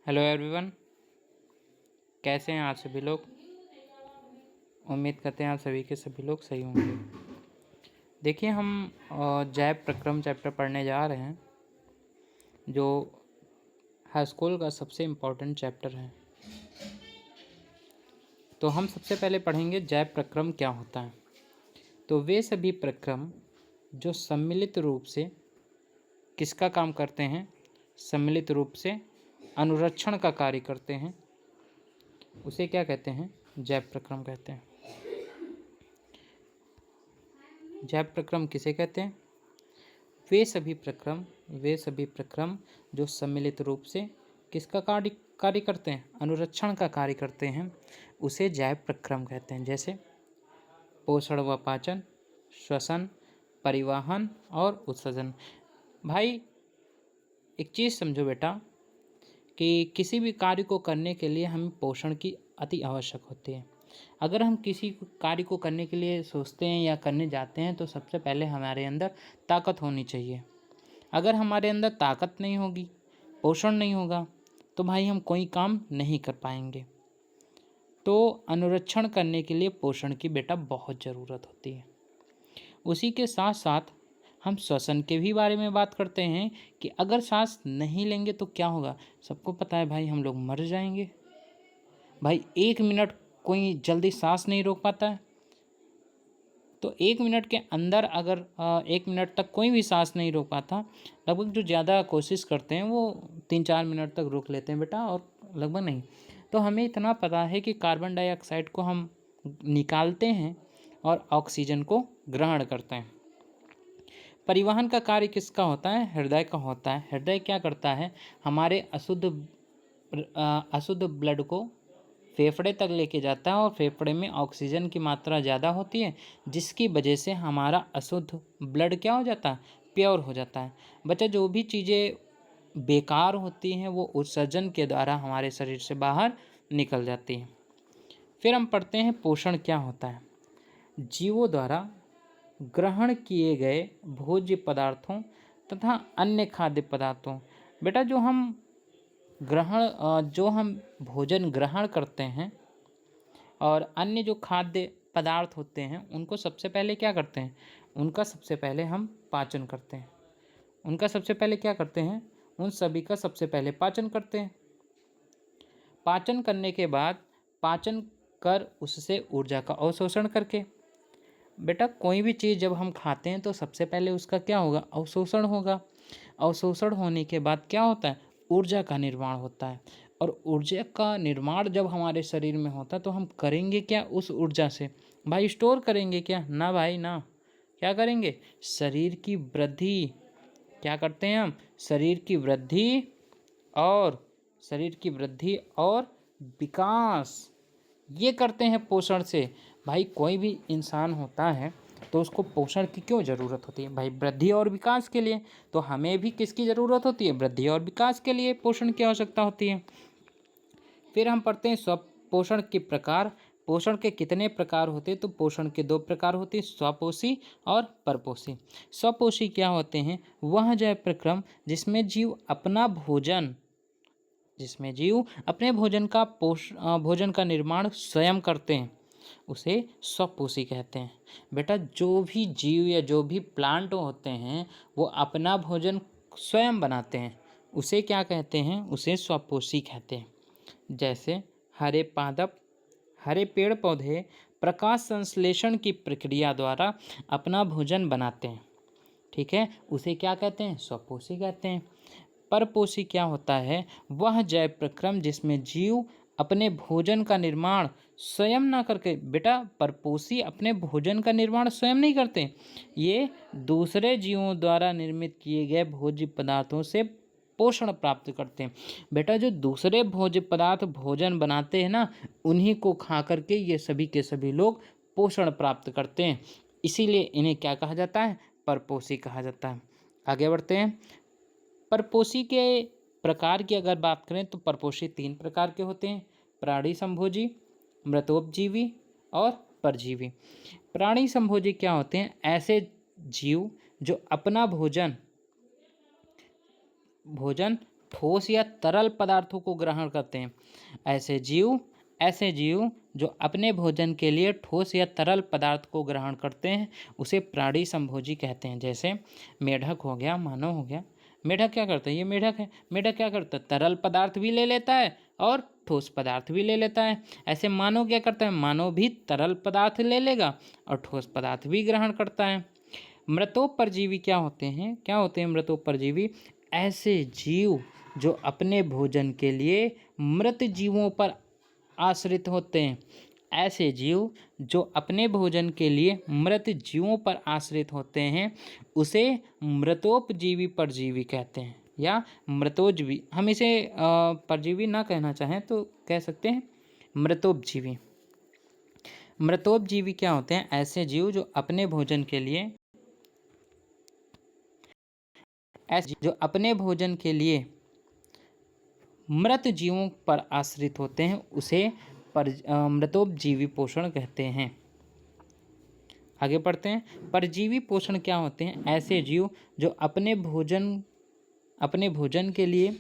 Hello everyone, कैसे हैं आप सभी लोग। उम्मीद करते हैं आप सभी के सभी लोग सही होंगे। देखिए हम जैव प्रक्रम चैप्टर पढ़ने जा रहे हैं, जो हाई स्कूल का सबसे इम्पोर्टेंट चैप्टर है। तो हम सबसे पहले पढ़ेंगे जैव प्रक्रम क्या होता है। तो वे सभी प्रक्रम जो सम्मिलित रूप से किसका काम करते हैं, सम्मिलित रूप से अनुरक्षण का कार्य करते हैं, उसे क्या कहते हैं, जैव प्रक्रम कहते हैं। जैव प्रक्रम किसे कहते हैं? वे सभी प्रक्रम जो सम्मिलित रूप से किसका कार्य करते हैं, अनुरक्षण का कार्य करते हैं, उसे जैव प्रक्रम कहते हैं। जैसे पोषण व पाचन, श्वसन, परिवहन और उत्सर्जन। भाई एक चीज़ समझो बेटा कि किसी भी कार्य को करने के लिए हमें पोषण की अति आवश्यक होती है। अगर हम किसी कार्य को करने के लिए सोचते हैं या करने जाते हैं तो सबसे पहले हमारे अंदर ताकत होनी चाहिए। अगर हमारे अंदर ताकत नहीं होगी, पोषण नहीं होगा, तो भाई हम कोई काम नहीं कर पाएंगे। तो अनुरक्षण करने के लिए पोषण की बेटा बहुत ज़रूरत होती है। उसी के साथ साथ हम श्वसन के भी बारे में बात करते हैं कि अगर सांस नहीं लेंगे तो क्या होगा। सबको पता है भाई, हम लोग मर जाएंगे। भाई 1 मिनट कोई जल्दी सांस नहीं रोक पाता है, तो 1 मिनट के अंदर अगर 1 मिनट तक कोई भी सांस नहीं रोक पाता, लगभग जो ज़्यादा कोशिश करते हैं वो 3-4 मिनट तक रोक लेते हैं बेटा, और लगभग नहीं। तो हमें इतना पता है कि कार्बन डाइऑक्साइड को हम निकालते हैं और ऑक्सीजन को ग्रहण करते हैं। परिवहन का कार्य किसका होता है? हृदय का होता है। हृदय क्या करता है? हमारे अशुद्ध ब्लड को फेफड़े तक लेके जाता है, और फेफड़े में ऑक्सीजन की मात्रा ज़्यादा होती है, जिसकी वजह से हमारा अशुद्ध ब्लड क्या हो जाता है, प्योर हो जाता है। बच्चा जो भी चीज़ें बेकार होती हैं वो उत्सर्जन के द्वारा हमारे शरीर से बाहर निकल जाती हैं। फिर हम पढ़ते हैं पोषण क्या होता है। जीवों द्वारा ग्रहण किए गए भोज्य पदार्थों तथा अन्य खाद्य पदार्थों। बेटा जो हम भोजन ग्रहण करते हैं और अन्य जो खाद्य पदार्थ होते हैं, उनको सबसे पहले क्या करते हैं, उनका सबसे पहले हम पाचन करते हैं। उनका सबसे पहले क्या करते हैं, उन सभी का सबसे पहले पाचन करते हैं। पाचन करने के बाद पाचन कर उससे ऊर्जा का अवशोषण करके, बेटा कोई भी चीज़ जब हम खाते हैं तो सबसे पहले उसका क्या होगा, अवशोषण होगा। अवशोषण होने के बाद क्या होता है, ऊर्जा का निर्माण होता है। और ऊर्जा का निर्माण जब हमारे शरीर में होता है तो हम करेंगे क्या उस ऊर्जा से? भाई स्टोर करेंगे क्या? ना भाई ना। क्या करेंगे? शरीर की वृद्धि। क्या करते हैं हम? शरीर की वृद्धि और विकास, ये करते हैं पोषण से। भाई कोई भी इंसान होता है तो उसको पोषण की क्यों ज़रूरत होती है? भाई वृद्धि और विकास के लिए। तो हमें भी किसकी ज़रूरत होती है? वृद्धि और विकास के लिए पोषण की आवश्यकता होती है। फिर हम पढ़ते हैं पोषण के प्रकार। पोषण के कितने प्रकार होते हैं? तो पोषण के 2 प्रकार होते हैं, स्वपोषी और परपोषी। स्वपोषी क्या होते हैं? वह जैव प्रक्रम जिसमें जीव अपने भोजन का निर्माण स्वयं करते हैं, उसे स्वपोषी कहते हैं। बेटा जो भी जीव या जो भी प्लांट होते हैं वो अपना भोजन स्वयं बनाते हैं, उसे क्या कहते हैं? उसे स्वपोषी कहते हैं। जैसे हरे पेड़ पौधे प्रकाश संश्लेषण की प्रक्रिया द्वारा अपना भोजन बनाते हैं, ठीक है, उसे क्या कहते हैं? स्वपोषी कहते हैं। परपोषी क्या होता है? वह जैव प्रक्रम जिसमें जीव अपने भोजन का निर्माण स्वयं ना करके, बेटा परपोषी अपने भोजन का निर्माण स्वयं नहीं करते, ये दूसरे जीवों द्वारा निर्मित किए गए भोज्य पदार्थों से पोषण प्राप्त करते हैं। बेटा जो दूसरे भोज्य पदार्थ भोजन बनाते हैं ना, उन्हीं को खा करके ये सभी के सभी लोग पोषण प्राप्त करते हैं, इसीलिए इन्हें क्या कहा जाता है? परपोषी कहा जाता है। आगे बढ़ते हैं। परपोषी के प्रकार की अगर बात करें तो परपोषी 3 प्रकार के होते हैं, प्राणी संभोजी, मृतोपजीवी और परजीवी। प्राणी संभोजी क्या होते हैं? ऐसे जीव जो अपना भोजन ठोस या तरल पदार्थों को ग्रहण करते हैं। ऐसे जीव जो अपने भोजन के लिए ठोस या तरल पदार्थ को ग्रहण करते हैं उसे प्राणी संभोजी कहते हैं। जैसे मेढक हो गया, मानव हो गया। मेढक क्या करता है? ये मेढक है। मेढक क्या करता है? तरल पदार्थ भी ले लेता है और ठोस पदार्थ भी ले लेता है। ऐसे मानव क्या करता है? मानव भी तरल पदार्थ ले लेगा और ठोस पदार्थ भी ग्रहण करता है। मृतोपरजीवी क्या होते हैं? क्या होते हैं मृतोपरजीवी? ऐसे जीव जो अपने भोजन के लिए मृत जीवों पर आश्रित होते हैं। ऐसे जीव जो अपने भोजन के लिए मृत जीवों पर आश्रित होते हैं उसे मृतोपजीवी परजीवी कहते हैं या मृतोजीवी। हम इसे परजीवी ना कहना चाहें तो कह सकते हैं मृतोपजीवी। मृतोपजीवी क्या होते हैं? ऐसे जीव जो अपने भोजन के लिए मृत जीवों पर आश्रित होते हैं उसे मृतोपजीवी पोषण कहते हैं। आगे पढ़ते हैं। परजीवी पोषण क्या होते हैं? ऐसे जीव जो अपने भोजन के लिए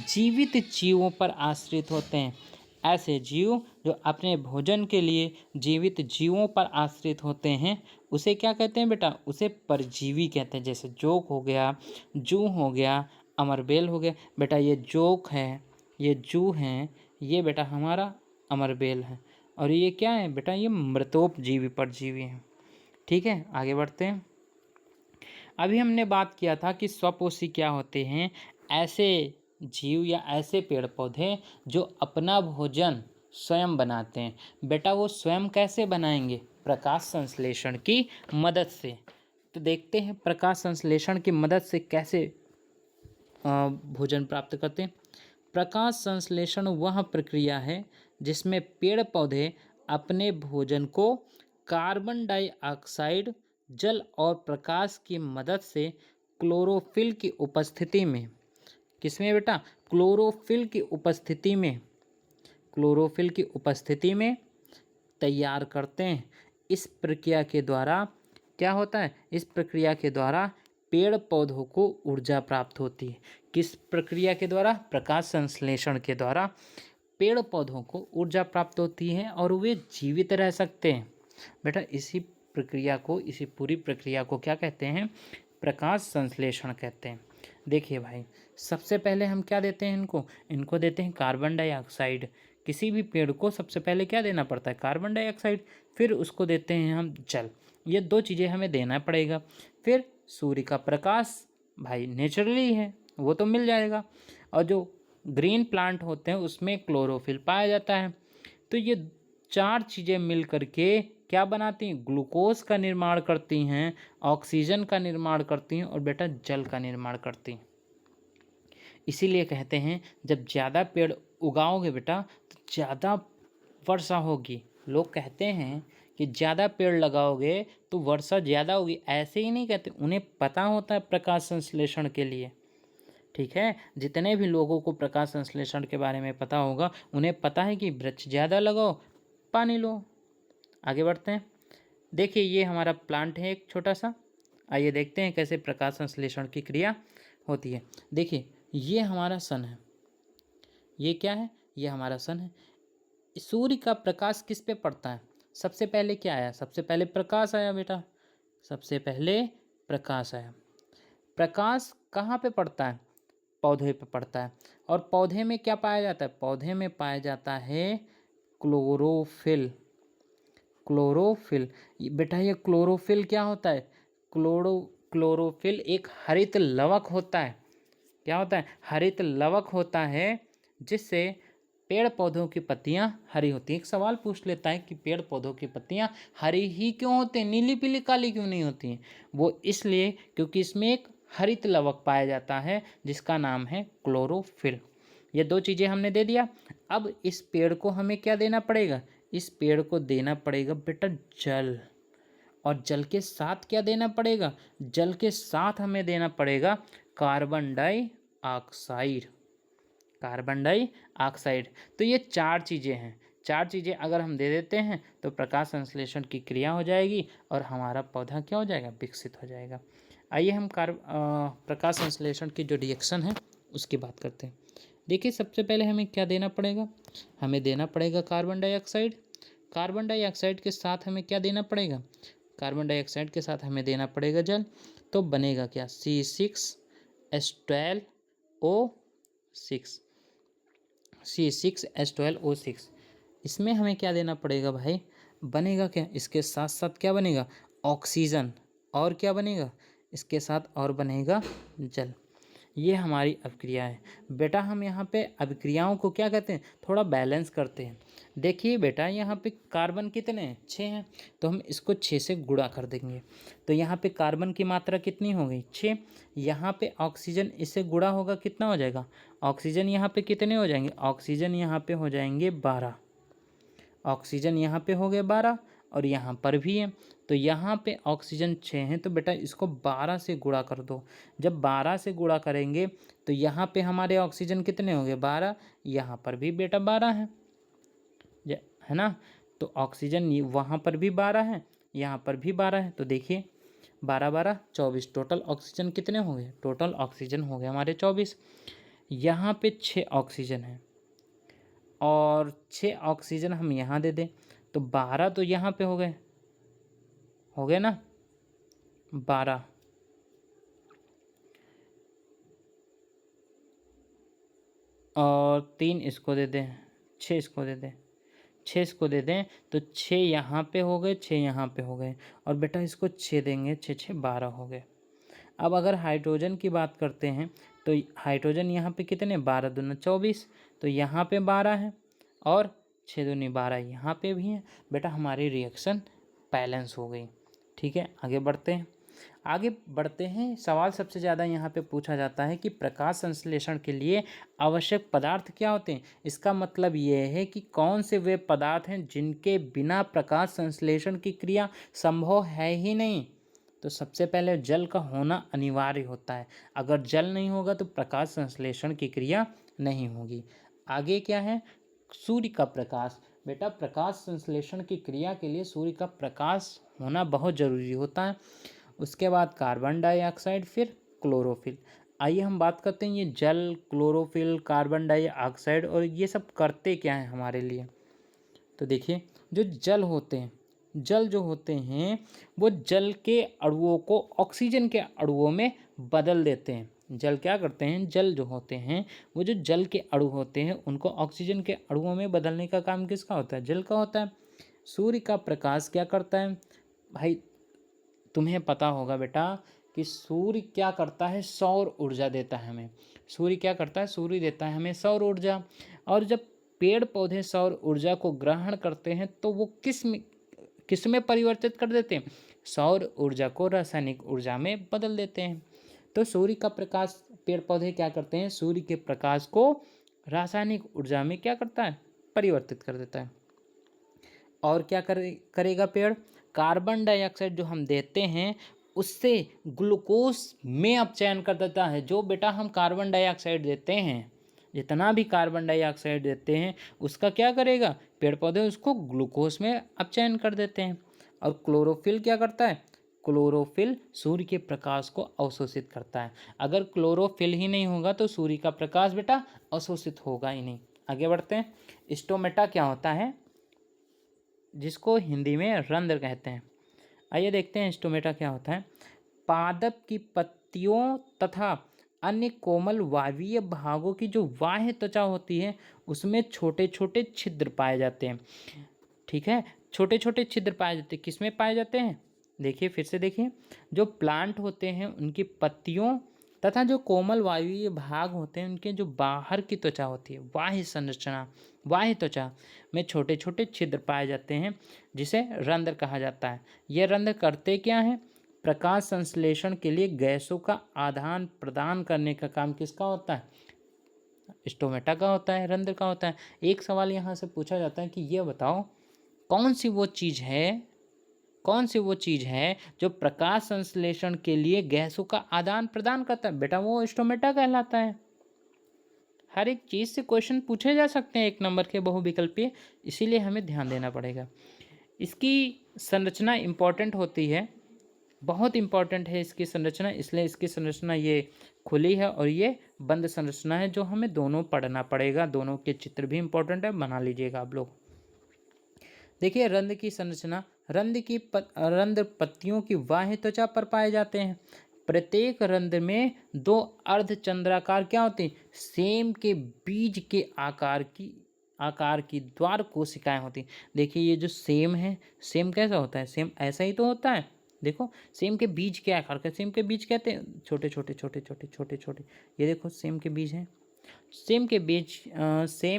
जीवित जीवों पर आश्रित होते हैं। ऐसे जीव जो अपने भोजन के लिए जीवित जीवों पर आश्रित होते हैं उसे क्या कहते हैं बेटा? उसे परजीवी कहते हैं। जैसे जोक हो गया, जू हो गया, अमरबेल हो गया। बेटा ये जोक है, ये जू है, ये बेटा हमारा अमरबेल है और ये क्या है बेटा? ये मृतोपजीवी परजीवी हैं। ठीक है, आगे बढ़ते हैं। अभी हमने बात किया था कि स्वपोषी क्या होते हैं? ऐसे जीव या ऐसे पेड़ पौधे जो अपना भोजन स्वयं बनाते हैं। बेटा वो स्वयं कैसे बनाएंगे? प्रकाश संश्लेषण की मदद से। तो देखते हैं प्रकाश संश्लेषण की मदद से कैसे भोजन प्राप्त करते हैं। प्रकाश संश्लेषण वह प्रक्रिया है जिसमें पेड़ पौधे अपने भोजन को कार्बन डाइऑक्साइड, जल और प्रकाश की मदद से क्लोरोफिल की उपस्थिति में, किसमें बेटा? क्लोरोफिल की उपस्थिति में तैयार करते हैं। इस प्रक्रिया के द्वारा क्या होता है? इस प्रक्रिया के द्वारा पेड़ पौधों को ऊर्जा प्राप्त होती है। किस प्रक्रिया के द्वारा? प्रकाश संश्लेषण के द्वारा पेड़ पौधों को ऊर्जा प्राप्त होती है और वे जीवित रह सकते हैं। बेटा इसी पूरी प्रक्रिया को क्या कहते हैं? प्रकाश संश्लेषण कहते हैं। देखिए भाई, सबसे पहले हम क्या देते हैं इनको देते हैं कार्बन डाइऑक्साइड। किसी भी पेड़ को सबसे पहले क्या देना पड़ता है? Carbon dioxide. फिर उसको देते हैं हम जल। ये दो चीज़ें हमें देना पड़ेगा। फिर सूर्य का प्रकाश भाई नेचुरली है, वो तो मिल जाएगा। और जो ग्रीन प्लांट होते हैं उसमें क्लोरोफिल पाया जाता है। तो ये चार चीज़ें मिल करके क्या बनाती हैं? ग्लूकोज का निर्माण करती हैं, ऑक्सीजन का निर्माण करती हैं और बेटा जल का निर्माण करती हैं। इसीलिए कहते हैं जब ज़्यादा पेड़ उगाओगे बेटा तो ज़्यादा वर्षा होगी। लोग कहते हैं कि ज़्यादा पेड़ लगाओगे तो वर्षा ज़्यादा होगी। ऐसे ही नहीं कहते, उन्हें पता होता है प्रकाश संश्लेषण के लिए। ठीक है, जितने भी लोगों को प्रकाश संश्लेषण के बारे में पता होगा उन्हें पता है कि वृक्ष ज़्यादा लगाओ, पानी लो। आगे बढ़ते हैं। देखिए ये हमारा प्लांट है एक छोटा सा। आइए देखते हैं कैसे प्रकाश संश्लेषण की क्रिया होती है। देखिए ये हमारा सन है। ये क्या है? ये हमारा सन है। सूर्य का प्रकाश किस पे पड़ता है? सबसे पहले क्या आया? सबसे पहले प्रकाश आया बेटा। सबसे पहले प्रकाश आया। प्रकाश कहाँ पे पड़ता है? पौधे पे पड़ता है। और पौधे में क्या पाया जाता है? पौधे में पाया जाता है क्लोरोफिल। बेटा ये क्लोरोफिल क्या होता है? क्लोरोफिल एक हरित लवक होता है। क्या होता है? हरित लवक होता है जिससे पेड़ पौधों की पत्तियां हरी होती हैं। एक सवाल पूछ लेता है कि पेड़ पौधों की पत्तियां हरी ही क्यों होती हैं, नीली पीली काली क्यों नहीं होती हैं? वो इसलिए क्योंकि इसमें एक हरित लवक पाया जाता है जिसका नाम है क्लोरोफिल। ये दो चीज़ें हमने दे दिया। अब इस पेड़ को हमें क्या देना पड़ेगा? इस पेड़ को देना पड़ेगा बेटा जल। और जल के साथ क्या देना पड़ेगा? जल के साथ हमें देना पड़ेगा कार्बन डाइऑक्साइड। तो ये चार चीज़ें हैं। चार चीज़ें अगर हम दे देते हैं तो प्रकाश संश्लेषण की क्रिया हो जाएगी और हमारा पौधा क्या हो जाएगा? विकसित हो जाएगा। आइए हम प्रकाश संश्लेषण की जो रिएक्शन है उसकी बात करते हैं। देखिए सबसे पहले हमें क्या देना पड़ेगा, हमें देना पड़ेगा कार्बन डाइऑक्साइड। कार्बन डाइऑक्साइड के साथ हमें क्या देना पड़ेगा, कार्बन डाइऑक्साइड के साथ हमें देना पड़ेगा जल। तो बनेगा क्या, C6H12O6, C6H12O6। इसमें हमें क्या देना पड़ेगा भाई, बनेगा क्या, इसके साथ साथ क्या बनेगा, ऑक्सीजन, और क्या बनेगा इसके साथ, और बनेगा जल। ये हमारी अभिक्रिया है बेटा। हम यहाँ पे अभिक्रियाओं को क्या कहते हैं, थोड़ा बैलेंस करते हैं। देखिए बेटा यहाँ पे कार्बन कितने हैं, 6 हैं, तो हम इसको 6 से गुणा कर देंगे। तो यहाँ पे कार्बन की मात्रा कितनी हो गई, 6। यहाँ पे ऑक्सीजन इससे गुणा होगा, कितना हो जाएगा, ऑक्सीजन यहाँ पे कितने हो जाएंगे, ऑक्सीजन यहाँ पे हो जाएंगे 12। ऑक्सीजन यहाँ पे हो गए 12 और यहाँ पर भी है। तो यहाँ पे ऑक्सीजन 6 है, तो बेटा इसको 12 से गुणा कर दो। जब 12 से गुणा करेंगे तो यहाँ पे हमारे ऑक्सीजन कितने होंगे, 12, यहाँ पर भी बेटा 12 है ना। तो ऑक्सीजन वहाँ पर भी 12 है, यहाँ पर भी 12 है। तो देखिए 12 12 24, टोटल ऑक्सीजन कितने हो गए, टोटल ऑक्सीजन हो गए हमारे 24। यहाँ पे 6 ऑक्सीजन है और 6 ऑक्सीजन हम यहाँ दे दें, तो 12 तो यहाँ पे हो गए ना, 12 और 3 इसको दे दें, 6 इसको दे दें, 6 इसको दे दें, तो 6 यहाँ पे हो गए, 6 यहाँ पे हो गए, और बेटा इसको 6 देंगे, 6 6 12 हो गए। अब अगर हाइड्रोजन की बात करते हैं तो हाइड्रोजन यहाँ पे कितने, 12 दूना 24, तो यहाँ पे 12 है और 6 दूनी 12 यहाँ पे भी है। बेटा हमारी रिएक्शन बैलेंस हो गई। ठीक है, आगे बढ़ते हैं। सवाल सबसे ज़्यादा यहाँ पे पूछा जाता है कि प्रकाश संश्लेषण के लिए आवश्यक पदार्थ क्या होते हैं। इसका मतलब ये है कि कौन से वे पदार्थ हैं जिनके बिना प्रकाश संश्लेषण की क्रिया संभव है ही नहीं। तो सबसे पहले जल का होना अनिवार्य होता है। अगर जल नहीं होगा तो प्रकाश संश्लेषण की क्रिया नहीं होगी। आगे क्या है, सूर्य का प्रकाश। बेटा प्रकाश संश्लेषण की क्रिया के लिए सूर्य का प्रकाश होना बहुत ज़रूरी होता है। उसके बाद कार्बन डाइऑक्साइड, फिर क्लोरोफिल। आइए हम बात करते हैं ये जल, क्लोरोफिल, कार्बन डाइऑक्साइड और ये सब करते क्या हैं हमारे लिए। तो देखिए जो जल होते हैं, जल जो होते हैं वो जल के अणुओं को ऑक्सीजन के अणुओं में बदल देते हैं। जल क्या करते हैं, जल जो होते हैं वो जो जल के अणु होते हैं उनको ऑक्सीजन के अणुओं में बदलने का काम किसका होता है, जल का होता है। सूर्य का प्रकाश क्या करता है भाई, तुम्हें पता होगा बेटा कि सूर्य क्या करता है, सौर ऊर्जा देता है हमें। सूर्य क्या करता है, सूर्य देता है हमें सौर ऊर्जा। और जब पेड़ पौधे सौर ऊर्जा को ग्रहण करते हैं तो वो किस में परिवर्तित कर देते हैं, सौर ऊर्जा को रासायनिक ऊर्जा में बदल देते हैं। तो सूर्य का प्रकाश, पेड़ पौधे क्या करते हैं, सूर्य के प्रकाश को रासायनिक ऊर्जा में क्या करता है, परिवर्तित कर देता है। और क्या करेगा पेड़, कार्बन डाइऑक्साइड जो हम देते हैं उससे ग्लूकोज में अपचयन कर देता है। जो बेटा हम कार्बन डाइऑक्साइड देते हैं, जितना भी कार्बन डाइऑक्साइड देते हैं उसका क्या करेगा, पेड़ पौधे उसको ग्लूकोज में अपचयन कर देते हैं। और क्लोरोफिल क्या करता है, क्लोरोफिल सूर्य के प्रकाश को अवशोषित करता है। अगर क्लोरोफिल ही नहीं होगा तो सूर्य का प्रकाश बेटा अवशोषित होगा ही नहीं। आगे बढ़ते हैं। स्टोमेटा क्या होता है, जिसको हिंदी में रंध्र कहते हैं। आइए देखते हैं स्टोमेटा क्या होता है। पादप की पत्तियों तथा अन्य कोमल वायवीय भागों की जो बाह्य त्वचा होती है उसमें छोटे छोटे छिद्र पाए जाते हैं। ठीक है, छोटे छोटे छिद्र पाए जाते हैं, किसमें पाए जाते हैं, देखिए फिर से देखिए, जो प्लांट होते हैं उनकी पत्तियों तथा जो कोमल वायवीय भाग होते हैं उनके जो बाहर की त्वचा होती है, बाह्य संरचना, बाह्य त्वचा में छोटे छोटे छिद्र पाए जाते हैं जिसे रंध्र कहा जाता है। ये रंध्र करते क्या हैं, प्रकाश संश्लेषण के लिए गैसों का आदान प्रदान करने का काम किसका होता है, स्टोमेटा का होता है, रंध्र का होता है। एक सवाल यहाँ से पूछा जाता है कि ये बताओ कौन सी वो चीज़ है जो प्रकाश संश्लेषण के लिए गैसों का आदान प्रदान करता है, बेटा वो स्टोमेटा कहलाता है। हर एक चीज़ से क्वेश्चन पूछे जा सकते हैं 1 नंबर के बहुविकल्पीय, इसीलिए हमें ध्यान देना पड़ेगा। इसकी संरचना इम्पॉर्टेंट होती है, बहुत इम्पॉर्टेंट है इसकी संरचना, इसलिए इसकी संरचना ये खुली है और ये बंद संरचना है, जो हमें दोनों पढ़ना पड़ेगा। दोनों के चित्र भी इंपॉर्टेंट है, बना लीजिएगा आप लोग। देखिए रंध्र की संरचना, रंध्र पत्तियों की बाह्य त्वचा पर पाए जाते हैं। प्रत्येक रंध्र में 2 अर्धचंद्राकार क्या होते हैं, सेम के बीज के आकार की द्वार कोशिकाएं होती हैं। देखिए ये जो सेम है, सेम कैसा होता है, सेम ऐसा ही तो होता है। देखो सेम के बीज के आकार का, सेम के बीज कहते हैं छोटे छोटे छोटे छोटे छोटे छोटे, ये देखो सेम के बीज हैं। सेम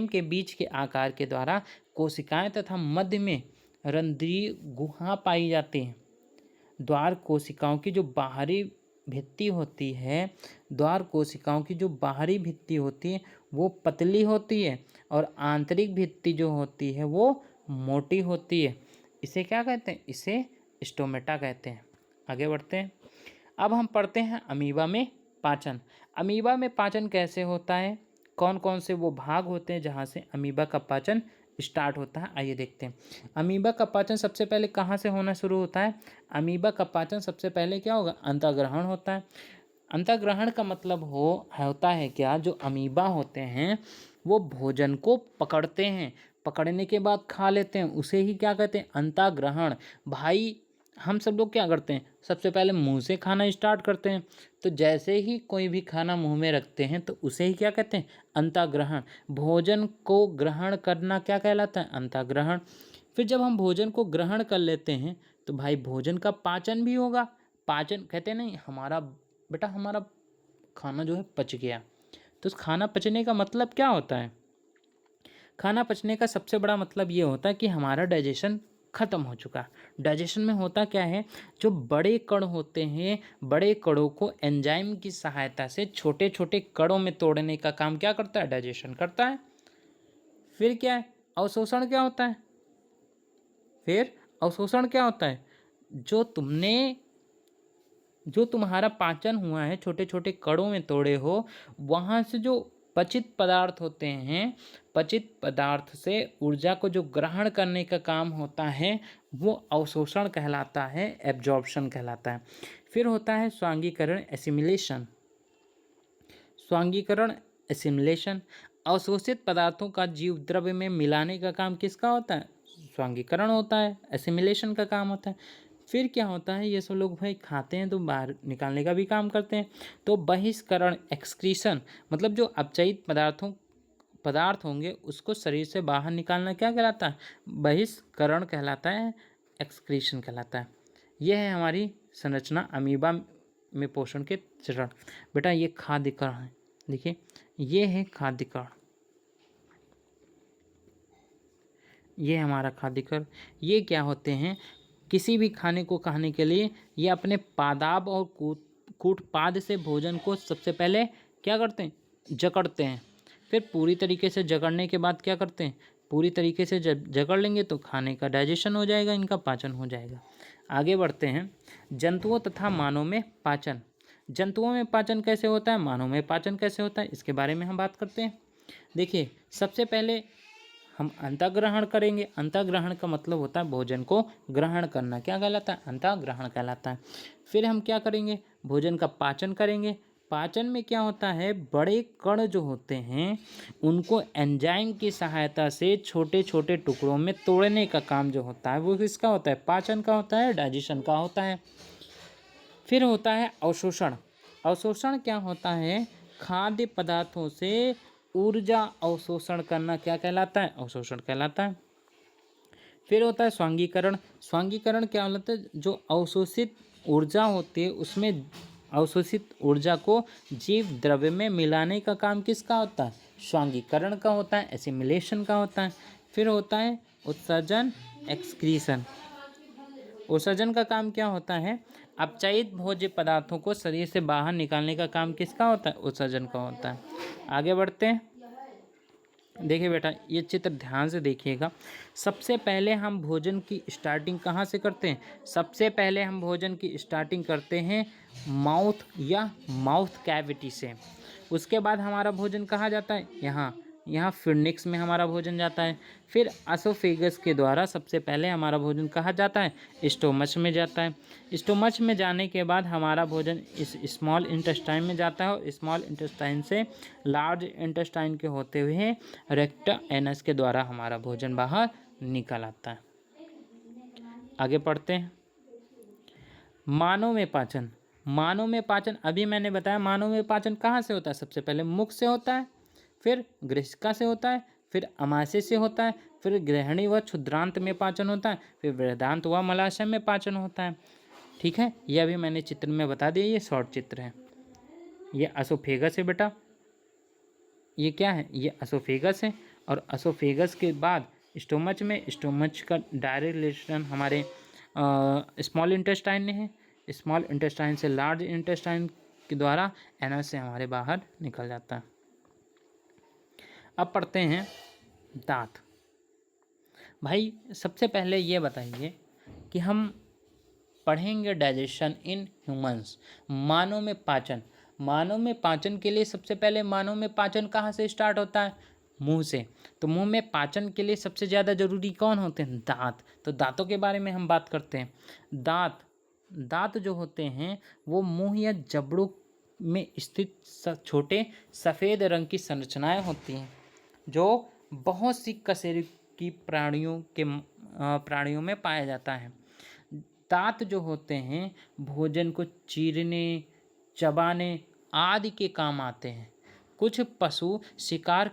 के बीज के आकार के द्वारा कोशिकाएं तथा मध्य में रंध्रीय गुहा पाई जाती हैं। द्वार कोशिकाओं की जो बाहरी भित्ति होती है, द्वार कोशिकाओं की जो बाहरी भित्ति होती है वो पतली होती है और आंतरिक भित्ति जो होती है वो मोटी होती है। इसे क्या कहते हैं, इसे स्टोमेटा कहते हैं। आगे बढ़ते हैं। अब हम पढ़ते हैं अमीबा में पाचन। अमीबा में पाचन कैसे होता है, कौन कौन से वो भाग होते हैं जहाँ से अमीबा का पाचन स्टार्ट होता है, आइए देखते हैं। अमीबा का पाचन सबसे पहले कहाँ से होना शुरू होता है, अमीबा का पाचन सबसे पहले क्या होगा, अंतःग्रहण होता है। अंतःग्रहण का मतलब होता है क्या, जो अमीबा होते हैं वो भोजन को पकड़ते हैं, पकड़ने के बाद खा लेते हैं, उसे ही क्या कहते हैं, अंतःग्रहण। भाई हम सब लोग क्या करते हैं, सबसे पहले मुंह से खाना स्टार्ट करते हैं, तो जैसे ही कोई भी खाना मुंह में रखते हैं तो उसे ही क्या कहते हैं, अंतःग्रहण। भोजन को ग्रहण करना क्या कहलाता है, अंतःग्रहण। फिर जब हम भोजन को ग्रहण कर लेते हैं तो भाई भोजन का पाचन भी होगा। पाचन कहते हैं नहीं, हमारा खाना जो है पच गया। तो उस खाना पचने का मतलब क्या होता है, खाना पचने का सबसे बड़ा मतलब ये होता है कि हमारा डाइजेशन खत्म हो चुका। डाइजेशन में होता क्या है, जो बड़े कण होते हैं, बड़े कणों को एंजाइम की सहायता से छोटे छोटे कणों में तोड़ने का काम क्या करता है, डाइजेशन करता है। फिर क्या है, अवशोषण क्या होता है, फिर अवशोषण क्या होता है, जो तुम्हारा पाचन हुआ है, छोटे छोटे कणों में तोड़े हो, वहाँ से जो पचित पदार्थ होते हैं, पचित पदार्थ से ऊर्जा को जो ग्रहण करने का काम होता है वो अवशोषण कहलाता है, एब्जॉर्प्शन कहलाता है। फिर होता है स्वांगीकरण, एसिमिलेशन। स्वांगीकरण, एसिमिलेशन, अवशोषित पदार्थों का जीव द्रव्य में मिलाने का काम किसका होता है, स्वांगीकरण होता है, एसिमिलेशन का काम होता है। फिर क्या होता है, ये सब लोग भाई खाते हैं तो बाहर निकालने का भी काम करते हैं। तो बहिष्करण, एक्सक्रीशन, मतलब जो अपचयित पदार्थ होंगे उसको शरीर से बाहर निकालना क्या कहलाता है, बहिष्करण कहलाता है, एक्सक्रीशन कहलाता है। यह है हमारी संरचना अमीबा में पोषण के चरण। बेटा ये खाद्य कण है, देखिए ये है खाद्य कण, ये हमारा खाद्य कण। ये क्या होते हैं, किसी भी खाने को खाने के लिए ये अपने पादाब और कूटपाद से भोजन को सबसे पहले क्या करते हैं, जकड़ते हैं। फिर पूरी तरीके से जकड़ने के बाद क्या करते हैं, पूरी तरीके से जब जकड़ लेंगे तो खाने का डाइजेशन हो जाएगा, इनका पाचन हो जाएगा। आगे बढ़ते हैं, जंतुओं तथा मानव में पाचन। जंतुओं में पाचन कैसे होता है, मानव में पाचन कैसे होता है, इसके बारे में हम बात करते हैं। देखिए सबसे पहले हम अंतःग्रहण करेंगे। अंतःग्रहण का मतलब होता है भोजन को ग्रहण करना, क्या कहलाता है, अंतःग्रहण कहलाता है। फिर हम क्या करेंगे, भोजन का पाचन करेंगे। पाचन में क्या होता है, बड़े कण जो होते हैं उनको एंजाइम की सहायता से छोटे छोटे टुकड़ों में तोड़ने का काम जो होता है वो किसका होता है, पाचन का होता है, डाइजेशन का होता है। फिर होता है अवशोषण। अवशोषण क्या होता है, खाद्य पदार्थों से ऊर्जा अवशोषण करना क्या कहलाता है, अवशोषण कहलाता है। फिर होता है स्वांगीकरण। स्वांगीकरण क्या होता है, जो अवशोषित ऊर्जा होती है उसमें अवशोषित ऊर्जा को जीव द्रव्य में मिलाने का काम किसका होता है, स्वांगीकरण का होता है, एसिमिलेशन का होता है। फिर होता है उत्सर्जन, एक्सक्रीशन। उत्सर्जन का काम क्या होता है, अपचयित भोज्य पदार्थों को शरीर से बाहर निकालने का काम किसका होता है, उत्सर्जन का होता है। आगे बढ़ते हैं। देखिए बेटा ये चित्र ध्यान से देखिएगा। सबसे पहले हम भोजन की स्टार्टिंग कहाँ से करते हैं, सबसे पहले हम भोजन की स्टार्टिंग करते हैं माउथ या माउथ कैविटी से। उसके बाद हमारा भोजन कहाँ जाता है, यहाँ यहाँ फिर्निक्स में हमारा भोजन जाता है। फिर एसोफेगस के द्वारा सबसे पहले हमारा भोजन कहाँ जाता है? स्टोमच में जाता है। स्टोमच में जाने के बाद हमारा भोजन इस स्मॉल इंटेस्टाइन में जाता है और स्मॉल इंटेस्टाइन से लार्ज इंटेस्टाइन के होते हुए रेक्टम एनस के द्वारा हमारा भोजन बाहर निकल आता है। आगे पढ़ते हैं। मानव में पाचन। मानव में पाचन अभी मैंने बताया, मानव में पाचन कहाँ से होता है? सबसे पहले मुख से होता है, फिर गृहिका से होता है, फिर अमाशय से होता है, फिर ग्रहणी व क्षुद्रांत में पाचन होता है, फिर बृहदांत व मलाशय में पाचन होता है। ठीक है, यह अभी मैंने चित्र में बता दिया, ये शॉर्ट चित्र है। ये एसोफेगस है बेटा, ये क्या है? ये एसोफेगस है। और एसोफेगस के बाद स्टोमच में, स्टोमच का डायरेक्ट रिलेशन हमारे स्मॉल इंटेस्टाइन में है। स्मॉल इंटेस्टाइन से लार्ज इंटेस्टाइन के द्वारा एनस से हमारे बाहर निकल जाता है। अब पढ़ते हैं दांत। भाई सबसे पहले ये बताइए कि हम पढ़ेंगे डाइजेशन इन ह्यूमंस, मानव में पाचन। मानव में पाचन के लिए सबसे पहले मानव में पाचन कहाँ से स्टार्ट होता है? मुंह से। तो मुंह में पाचन के लिए सबसे ज़्यादा जरूरी कौन होते हैं? दांत। तो दांतों के बारे में हम बात करते हैं। दांत जो होते हैं वो मुंह या जबड़ों में स्थित छोटे सफ़ेद रंग की संरचनाएं होती हैं जो बहुत सी कशेरुकी प्राणियों में पाया जाता है। दांत जो होते हैं भोजन को चीरने, चबाने आदि के काम आते हैं। कुछ पशु शिकार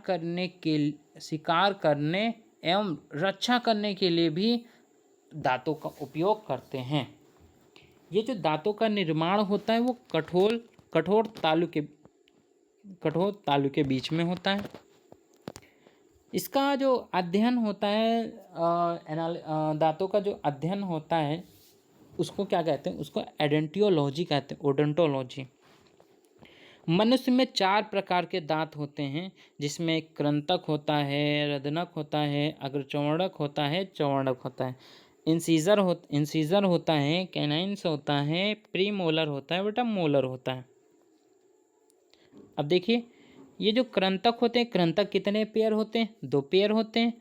करने एवं रक्षा करने के लिए भी दांतों का उपयोग करते हैं। ये जो दांतों का निर्माण होता है वो कठोर तालु के बीच में होता है। इसका जो अध्ययन होता है, दांतों का जो अध्ययन होता है उसको क्या कहते हैं? उसको एडेंटियोलॉजी कहते हैं, ओडोंटोलॉजी। मनुष्य में 4 प्रकार के दांत होते हैं, जिसमें कृंतक होता है, रदनक होता है, अग्रचर्वणक होता है, चर्वणक होता है, इंसीजर होता है, कैनाइन्स होता है, प्रीमोलर होता है, बेटा मोलर होता है। अब देखिए ये जो कृंतक होते हैं, कृंतक कितने पेयर होते हैं? 2 पेयर होते हैं।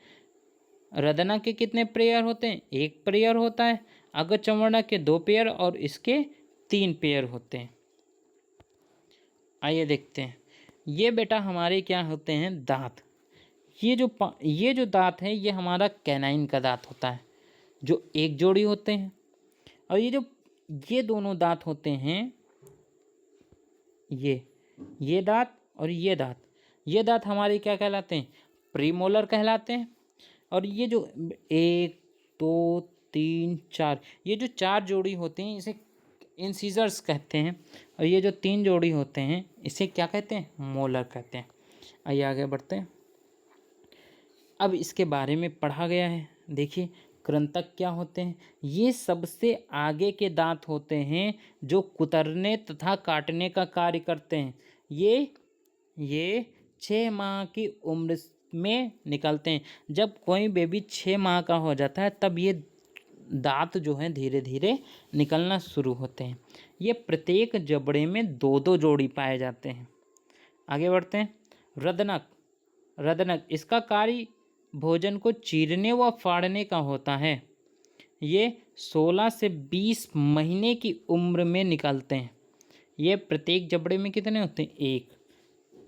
रदनक के कितने पेयर होते हैं? 1 पेयर होता है। अग्रचर्वणक के 2 पेयर और इसके 3 पेयर होते हैं। आइए देखते हैं। ये बेटा हमारे क्या होते हैं? दांत। ये जो दांत है ये हमारा कैनाइन का दांत होता है जो एक जोड़ी होते हैं। और ये दोनों दांत होते हैं, ये दांत और ये दांत हमारे क्या कहलाते हैं? प्रीमोलर कहलाते हैं। और ये जो 1 2 3 4 ये जो 4 जोड़ी होते हैं इसे इंसीजर्स कहते हैं। और ये जो 3 जोड़ी होते हैं इसे क्या कहते हैं? मोलर कहते हैं। आइए आगे बढ़ते हैं। अब इसके बारे में पढ़ा गया है। देखिए कृंतक क्या होते हैं? ये सबसे आगे के दांत होते हैं जो कुतरने तथा काटने का कार्य करते हैं। ये 6 माह की उम्र में निकलते हैं। जब कोई बेबी 6 माह का हो जाता है तब ये दांत जो हैं धीरे धीरे निकलना शुरू होते हैं। ये प्रत्येक जबड़े में 2-2 जोड़ी पाए जाते हैं। आगे बढ़ते हैं। रदनक इसका कार्य भोजन को चीरने व फाड़ने का होता है। ये 16 से 20 महीने की उम्र में निकलते हैं। ये प्रत्येक जबड़े में कितने होते हैं?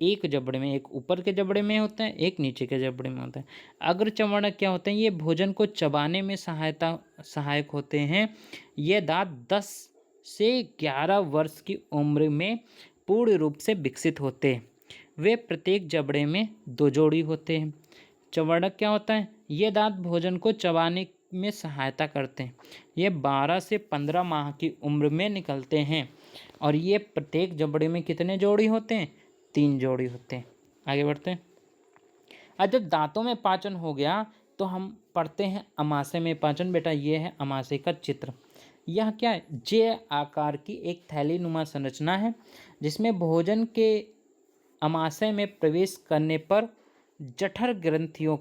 एक जबड़े में, एक ऊपर के जबड़े में होता है, एक नीचे के जबड़े में होता है। अग्रचर्वणक क्या होते हैं? ये भोजन को चबाने में सहायक होते हैं। ये दांत 10 से 11 वर्ष की उम्र में पूर्ण रूप से विकसित होते हैं। वे प्रत्येक जबड़े में 2 जोड़ी होते हैं। चर्वणक क्या होता है? ये दांत भोजन को चबाने में सहायता करते हैं। ये 12 से 15 माह की उम्र में निकलते हैं। और ये प्रत्येक जबड़े में कितने जोड़ी होते हैं? 3 जोड़ी होते हैं। आगे बढ़ते हैं। अब जब दांतों में पाचन हो गया तो हम पढ़ते हैं अमाशय में पाचन। बेटा ये है अमाशय का चित्र। यह क्या है? जे आकार की एक थैली नुमा संरचना है जिसमें भोजन के अमाशय में प्रवेश करने पर जठर ग्रंथियां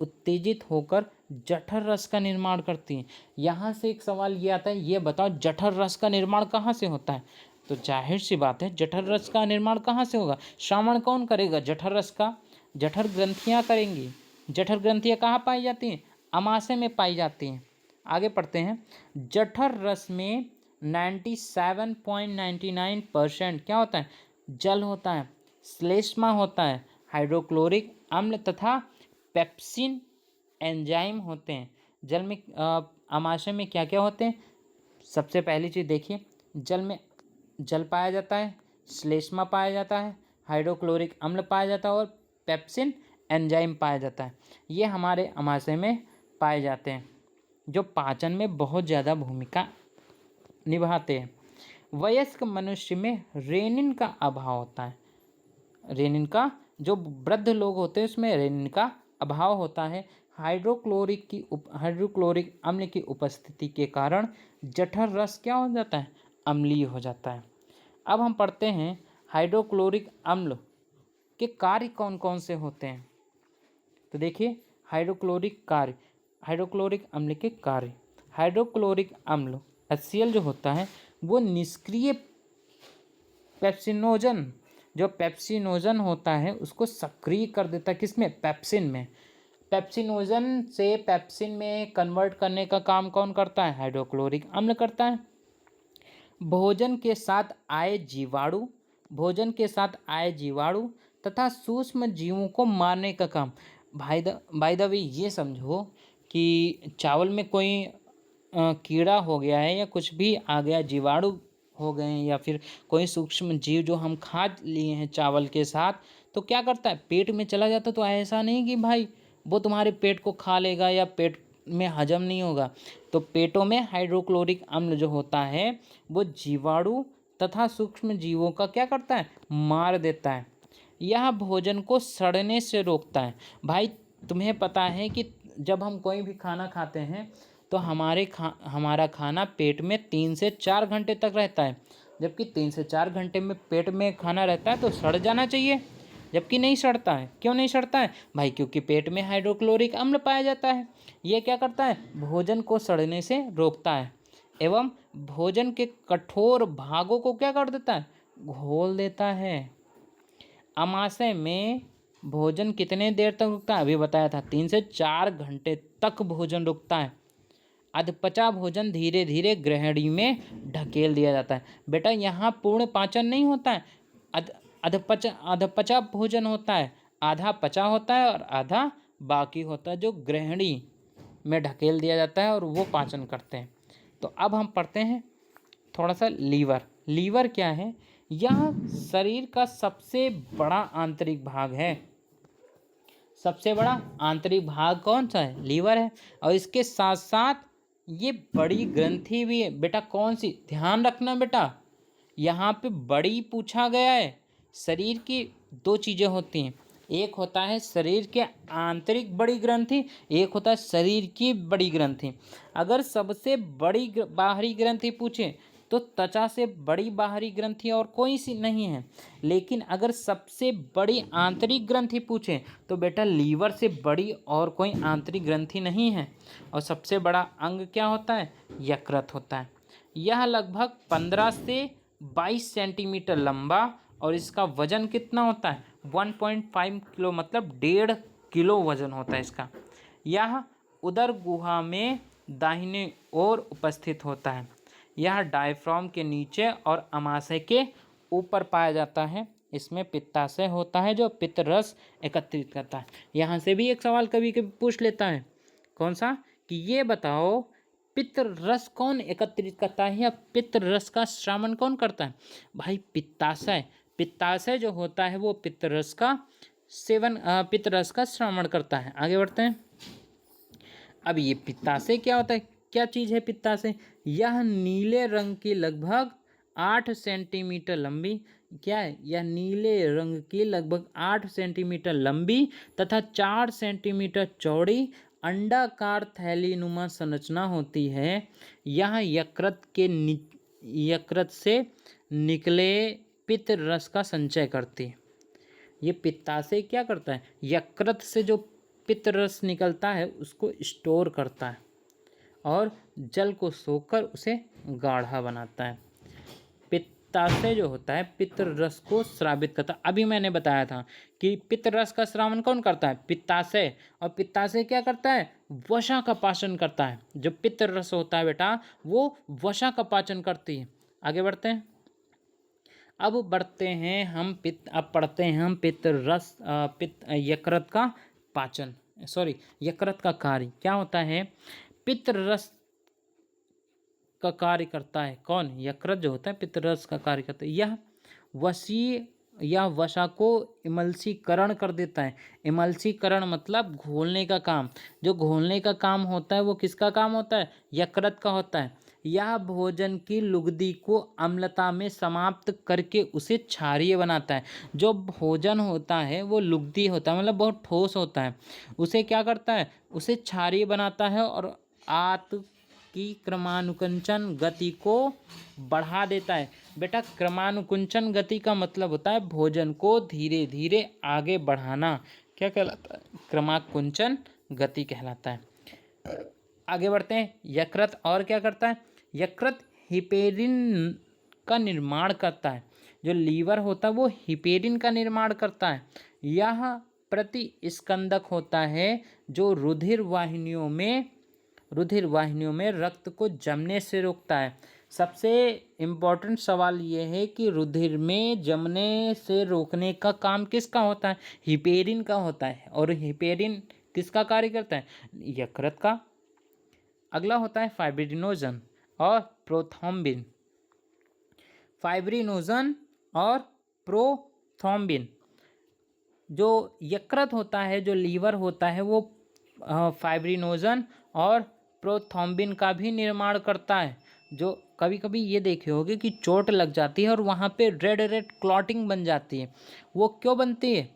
उत्तेजित होकर जठर रस का निर्माण करती हैं। यहाँ से एक सवाल ये आता है, ये बताओ जठर रस का निर्माण कहाँ से होता है? तो जाहिर सी बात है जठर रस का निर्माण कहाँ से होगा? श्रावण कौन करेगा? जठर रस का जठर ग्रंथियाँ करेंगी। जठर ग्रंथियाँ कहाँ पाई जाती हैं? अमाशय में पाई जाती हैं। आगे पढ़ते हैं। जठर रस में 97.99% क्या होता है? जल होता है, श्लेष्मा होता है, हाइड्रोक्लोरिक अम्ल तथा पेप्सिन एंजाइम होते हैं। जल में अमाशय में क्या क्या होते हैं? सबसे पहली चीज़ देखिए, जल में जल पाया जाता है, श्लेष्मा पाया जाता है, हाइड्रोक्लोरिक अम्ल पाया जाता है और पेप्सिन एंजाइम पाया जाता है। ये हमारे अमाशय में पाए जाते हैं, जो पाचन में बहुत ज़्यादा भूमिका निभाते हैं। वयस्क मनुष्य में रेनिन का अभाव होता है। रेनिन का, जो वृद्ध लोग होते हैं उसमें रेनिन का अभाव होता है। हाइड्रोक्लोरिक अम्ल की उपस्थिति के कारण जठर रस क्या हो जाता है? अम्लीय हो जाता है। अब हम पढ़ते हैं हाइड्रोक्लोरिक अम्ल के कार्य कौन कौन से होते हैं। तो देखिए, हाइड्रोक्लोरिक अम्ल के कार्य। हाइड्रोक्लोरिक अम्ल HCl जो होता है वो निष्क्रिय पेप्सिनोजन, जो पेप्सिनोजन होता है उसको सक्रिय कर देता है। किसमें? पेप्सिन में। पेप्सिनोजन से पेप्सिन में कन्वर्ट करने का काम कौन करता है? हाइड्रोक्लोरिक अम्ल करता है। भोजन के साथ आए जीवाणु तथा सूक्ष्म जीवों को मारने का काम। बाय द वे ये समझो कि चावल में कोई कीड़ा हो गया है या कुछ भी आ गया, जीवाणु हो गए हैं या फिर कोई सूक्ष्म जीव जो हम खा लिए हैं चावल के साथ, तो क्या करता है? पेट में चला जाता। तो ऐसा नहीं कि भाई वो तुम्हारे पेट को खा लेगा या पेट में हजम नहीं होगा। तो पेटों में हाइड्रोक्लोरिक अम्ल जो होता है वो जीवाणु तथा सूक्ष्म जीवों का क्या करता है? मार देता है। यह भोजन को सड़ने से रोकता है। भाई तुम्हें पता है कि जब हम कोई भी खाना खाते हैं तो हमारा खाना पेट में 3 से 4 घंटे तक रहता है। जबकि 3 से 4 घंटे में पेट में खाना रहता है तो सड़ जाना चाहिए, जबकि नहीं सड़ता है। क्यों नहीं सड़ता है भाई? क्योंकि पेट में हाइड्रोक्लोरिक अम्ल पाया जाता है। ये क्या करता है? भोजन को सड़ने से रोकता है एवं भोजन के कठोर भागों को क्या कर देता है? घोल देता है। अमाशय में भोजन कितने देर तक रुकता है? अभी बताया था 3 से 4 घंटे तक भोजन रुकता है। अधपचा भोजन धीरे धीरे ग्रहणी में ढकेल दिया जाता है। बेटा यहाँ पूर्ण पाचन नहीं होता है, अधपचा भोजन होता है। आधा पचा होता है और आधा बाकी होता है, जो ग्रहणी में ढकेल दिया जाता है और वो पाचन करते हैं। तो अब हम पढ़ते हैं थोड़ा सा लीवर। लीवर क्या है? यह शरीर का सबसे बड़ा आंतरिक भाग है। सबसे बड़ा आंतरिक भाग कौन सा है? लीवर है। और इसके साथ साथ ये बड़ी ग्रंथि भी है। बेटा कौन सी? ध्यान रखना बेटा, यहाँ पे बड़ी पूछा गया है। शरीर की 2 चीज़ें होती हैं, एक होता है शरीर के आंतरिक बड़ी ग्रंथि, एक होता है शरीर की बड़ी ग्रंथि। अगर सबसे बड़ी बाहरी ग्रंथि पूछे तो त्वचा से बड़ी बाहरी ग्रंथि और कोई सी नहीं है। लेकिन अगर सबसे बड़ी आंतरिक ग्रंथि पूछे तो बेटा लीवर से बड़ी और कोई आंतरिक ग्रंथि नहीं है। और सबसे बड़ा अंग क्या होता है? यकृत होता है। यह लगभग 15 से 22 सेंटीमीटर लंबा और इसका वजन कितना होता है? 1.5 किलो, मतलब 1.5 किलो वजन होता है इसका। यह उदर गुहा में दाहिने ओर उपस्थित होता है। यह डायफ्राम के नीचे और अमाशय के ऊपर पाया जाता है। इसमें पित्ताशय होता है जो पित्त रस एकत्रित करता है। यहाँ से भी एक सवाल कभी कभी पूछ लेता है, कौन सा? कि ये बताओ पित्त रस कौन एकत्रित करता है या पित्त रस का श्रावण कौन करता है? भाई पित्ताशय। पित्ताशय जो होता है वो पित्त रस का श्रावण करता है। आगे बढ़ते हैं। अब ये पित्ताशय क्या होता है? क्या चीज़ है पित्ताशय? यह नीले रंग की लगभग 8 सेंटीमीटर लंबी, क्या है? यह नीले रंग की लगभग 8 सेंटीमीटर लंबी तथा 4 सेंटीमीटर चौड़ी अंडाकार थैलीनुमा संरचना होती है। यह यकृत से निकले पित्त रस का संचय करती है। ये पित्ताशय क्या करता है? यकृत से जो पित्त रस निकलता है उसको स्टोर करता है और जल को सोखकर उसे गाढ़ा बनाता है। पित्ताशय जो होता है पित्त रस को स्रावित करता है। अभी मैंने बताया था कि पित्त रस का स्रावन कौन करता है? पित्ताशय। और पित्ताशय क्या करता है? वसा का पाचन करता है। जो पित्त रस होता है बेटा वो वसा का पाचन करती है। आगे बढ़ते हैं। अब बढ़ते हैं हम अब पढ़ते हैं हम पित्त रस यकृत का पाचन, सॉरी यकृत का कार्य क्या होता है? पित्त रस का कार्य करता है कौन? यकृत जो होता है पित्त रस का कार्य करता है। यह वसीय या वसा को इमल्सीकरण कर देता है। इमल्सीकरण मतलब घोलने का काम। जो घोलने का काम होता है वो किसका काम होता है? यकृत का होता है। यह भोजन की लुगदी को अम्लता में समाप्त करके उसे क्षारीय बनाता है। जो भोजन होता है वो लुगदी होता है, मतलब बहुत ठोस होता है। उसे क्या करता है? उसे क्षारीय बनाता है और आत की क्रमानुकुंचन गति को बढ़ा देता है। बेटा क्रमानुकुंचन गति का मतलब होता है भोजन को धीरे धीरे आगे बढ़ाना। क्या कहलाता है? क्रमाकुंचन गति कहलाता है। आगे बढ़ते हैं। यकृत और क्या करता है? यकृत हिपेरिन का निर्माण करता है। जो लीवर होता है वो हिपेरिन का निर्माण करता है। यह प्रतिस्कंदक होता है जो रुधिर वाहिनियों में रक्त को जमने से रोकता है। सबसे इम्पोर्टेंट सवाल ये है कि रुधिर में जमने से रोकने का काम किसका होता है? हिपेरिन का होता है। और हिपेरिन किसका कार्य करता है? यकृत का। अगला होता है फाइब्रिनोजन और प्रोथ्रोम्बिन। फाइब्रिनोजन और प्रोथ्रोम्बिन। जो यकृत होता है, जो लीवर होता है, वो फाइब्रिनोजन और प्रोथ्रोम्बिन का भी निर्माण करता है। जो कभी कभी ये देखे होगे कि चोट लग जाती है और वहाँ पे रेड रेड क्लॉटिंग बन जाती है। वो क्यों बनती है?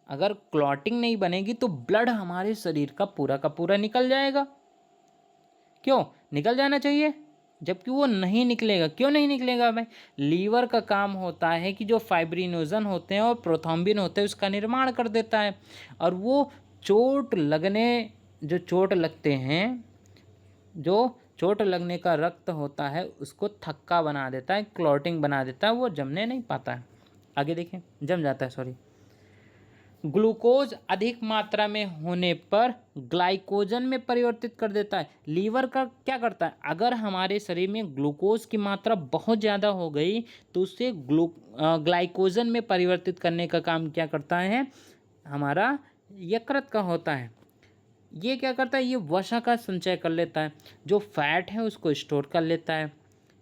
अगर क्लॉटिंग नहीं बनेगी तो ब्लड हमारे शरीर का पूरा निकल जाएगा। क्यों निकल जाना चाहिए? जबकि वो नहीं निकलेगा। क्यों नहीं निकलेगा भाई? लीवर का काम होता है कि जो फाइब्रिनोजन होते हैं और प्रोथ्रोम्बिन होते हैं उसका निर्माण कर देता है। और वो चोट लगने का रक्त होता है उसको थक्का बना देता है, क्लॉटिंग बना देता है, वो जमने नहीं पाता है। आगे देखें, जम जाता है, सॉरी। ग्लूकोज अधिक मात्रा में होने पर ग्लाइकोजन में परिवर्तित कर देता है। लीवर का क्या करता है? अगर हमारे शरीर में ग्लूकोज की मात्रा बहुत ज़्यादा हो गई तो उससे ग्लाइकोजन में परिवर्तित करने का काम क्या करता है? हमारा यकृत का होता है। ये क्या करता है? ये वसा का संचय कर लेता है। जो फैट है उसको स्टोर कर लेता है।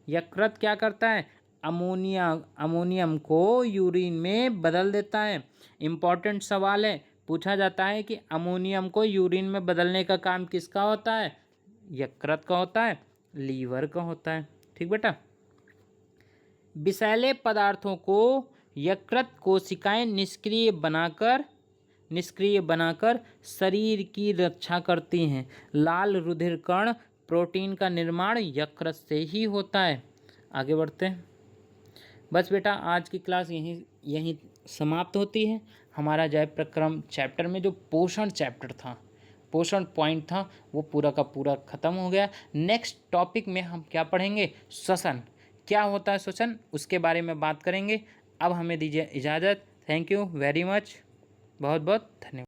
यकृत क्या करता है? अमोनियम को यूरिन में बदल देता है। इम्पॉर्टेंट सवाल है, पूछा जाता है कि अमोनियम को यूरिन में बदलने का काम किसका होता है? यकृत का होता है, लीवर का होता है। ठीक बेटा। विषैले पदार्थों को यकृत कोशिकाएं निष्क्रिय बनाकर शरीर की रक्षा करती हैं। लाल रुधिर कण प्रोटीन का निर्माण यकृत से ही होता है। आगे बढ़ते हैं। बस बेटा आज की क्लास यहीं समाप्त होती है। हमारा जय प्रक्रम चैप्टर में जो पोषण चैप्टर था, पोषण पॉइंट था, वो पूरा का पूरा ख़त्म हो गया। नेक्स्ट टॉपिक में हम क्या पढ़ेंगे? श्वसन। क्या होता है श्वसन, उसके बारे में बात करेंगे। अब हमें दीजिए इजाज़त। Thank you very much. बहुत बहुत धन्यवाद।